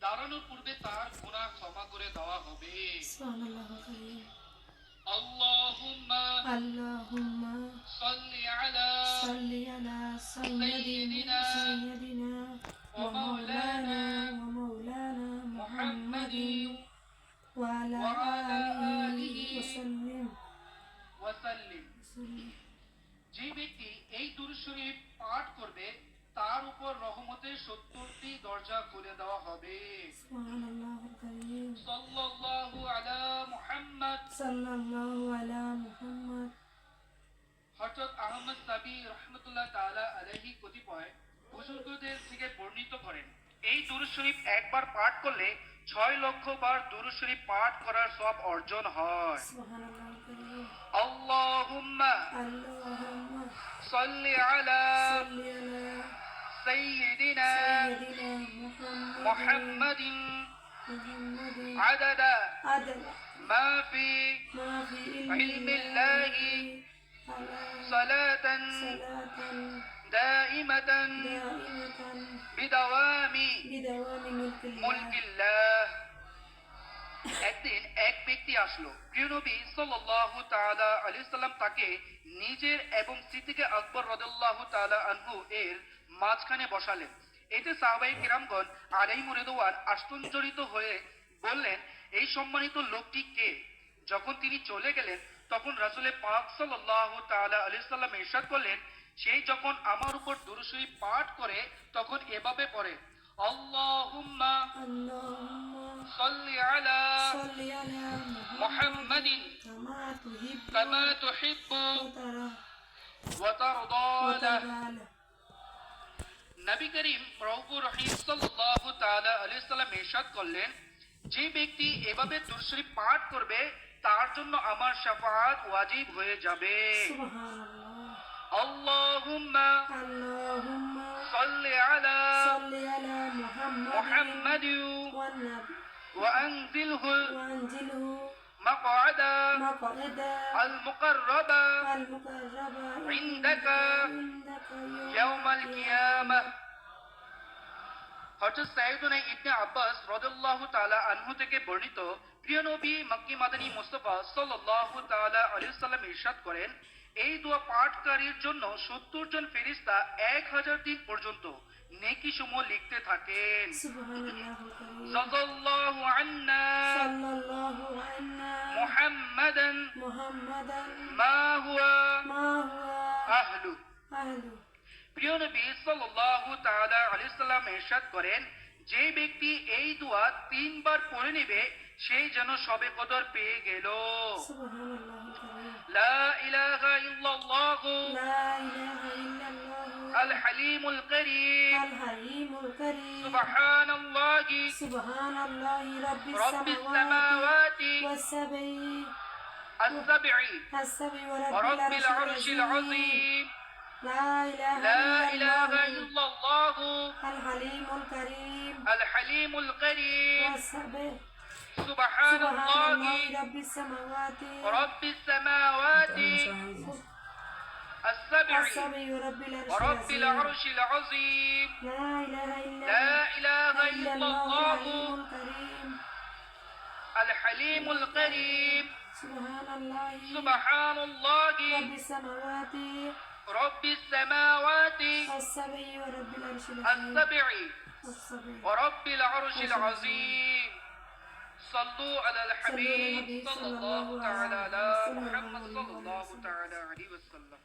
দাঁড়ানোর পূর্বে তার গুনাহ ক্ষমা করে দেওয়া হবে। সুবহানাল্লাহ কারীম। আল্লাহুম্মা আল্লাহুম্মা সাল্লি আলা সাল্লি আলা সাইয়্যিদিনা সাইয়্যিদিনা ওয়া ওয়া মাওলানা মাওলানা মুহাম্মাদিন মুহাম্মাদিন ওয়া আলা ওয়া আলা আলিহি আলিহি ওয়া সাল্লিম। ওয়া সাল্লিম। যে ব্যক্তি এই দুরূদ শরীফ পাঠ করবে তার উপর রহমতের 70টি দরজা খুলে দেওয়া হবে। সুবহানাল্লাহ কারীম। সাল্লাল্লাহু আলা মুহাম্মদ। সাল্লাল্লাহু আলা মুহাম্মদ। হযরত আহমদ সাবি রাহমাতুল্লাহ তাআলা আলাইহি কতিপয় বুজুর্গদের থেকে বর্ণিত করেন, এই দুরূদ শরীফ একবার পাঠ করলে 6 লক্ষ বার দুরূদ শরীফ পাঠ করার সওয়াব অর্জন হয়। সুবহানাল্লাহ কারীম। আল্লাহুম্মা আল্লাহুম্মা সাল্লি আলা সাল্লি আলা সাইয়্যিদিনা সাইয়্যিদিনা মুহাম্মাদিন মুহাম্মাদিন আদাদা আদাদা মা ফি মা ফি ইলমিল্লাহি সালাতান সালাতান দাইমাতান দাইমাতান বিদাওয়ামি বিদাওয়ামি মুলকিল্লাহ। একদিন এক ব্যক্তি আসলো, প্রিয় নবী সাল্লাল্লাহু তাআলা আলাইহি সাল্লাম তাকে নিজের এবং সিদ্দিক আকবর রাদিয়াল্লাহু তাআলা আনহু এর মাঝখানে বসালেন। এতে সাহাবায়ে কিরামগণ আলাইহিম রিদওয়ান আশ্চর্যজনিত হয়ে বললেন, এই সম্মানিত লোকটি কে? যখন তিনি চলে গেলেন তখন রাসূল পাক সাল্লাল্লাহু তাআলা আলাইহি সাল্লাম ইরশাদ করলেন, সেই যখন আমার উপর দুরূদ শরীফ পাঠ করে তখন এভাবে পড়ে, আল্লাহুম্মা আল্লাহুম্মা সাল্লি আলা সাল্লি আলা মুহাম্মাদিন কামা তুহিব্বু ওয়া তারদা। ওয়া তারদা। নবী করিম রউফুর রহিম সাল্লাল্লাহু তাআলা আলাইহি সাল্লাম ইরশাদ করলেন, যে ব্যক্তি এভাবে দুরূদ শরীফ পাঠ করবে তার জন্য আমার শাফাআত ওয়াজিব হয়ে যাবে। সুবহানাল্লাহ। আল্লাহুম্মা আল্লাহুম্মা সাল্লি আলা সাল্লি আলা মুহাম্মাদিন ওয়া আনজিলহু মাকআদা আল মুকাররাবা ইনদাকা ইয়াউমাল কিয়ামাহ। হযরত সাইয়েদুনা ইবনে আব্বাস রাদিয়াল্লাহু তাআলা আনহু থেকে বর্ণিত, প্রিয় নবী মক্কি মাদানী মুস্তাফা সাল্লাল্লাহু তাআলা আলাইহি সাল্লাম ইরশাদ করেন, এই দোয়া পাঠকারীর জন্য 70 জন ফেরেশতা 1000 দিন পর্যন্ত নেকি সমূহ লিখতে থাকেন। সুবহানাল্লাহ কারীম। সাল্লাল্লাহু আন্না সাল্লাল্লাহু আন্না মুহাম্মাদান মুহাম্মাদান মা হুয়া মা হুয়া আহলু। আহলু। প্রিয় নবী সাল্লাল্লাহু তাআলা আলাইহি সাল্লাম ইরশাদ করেন, যে ব্যক্তি এই দোয়া 3 বার পড়ে নেবে সেই যেন শবে কদর পেয়ে গেল। সুবহানাল্লাহ কারীম। লা ইলাহা ইল্লাল্লাহ লা ইলাহা ইল্লাল্লাহ আল হালিমুল কারীম আল হালিমুল কারীম। সুবহানাল্লাহি সুবহানাল্লাহি রাব্বিস রাব্বিস সামাওয়াতি সামাওয়াতি ওয়াস সাবঈ as-sab'i as-sab'i wa wa rabbil arshil azim। لا لا إله إله إلا الله الحليم الكريم الحليم الكريم والسبح سبحان الله رب السماوات رب السماوات السبع ورب العرش العظيم. لا إله إلا الله الحليم الكريم. سبحان الله رب السماوات السبع ورب العرش العظيم. صلوا على الحبيب صلى الله تعالى على محمد صلى الله تعالى عليه وسلم.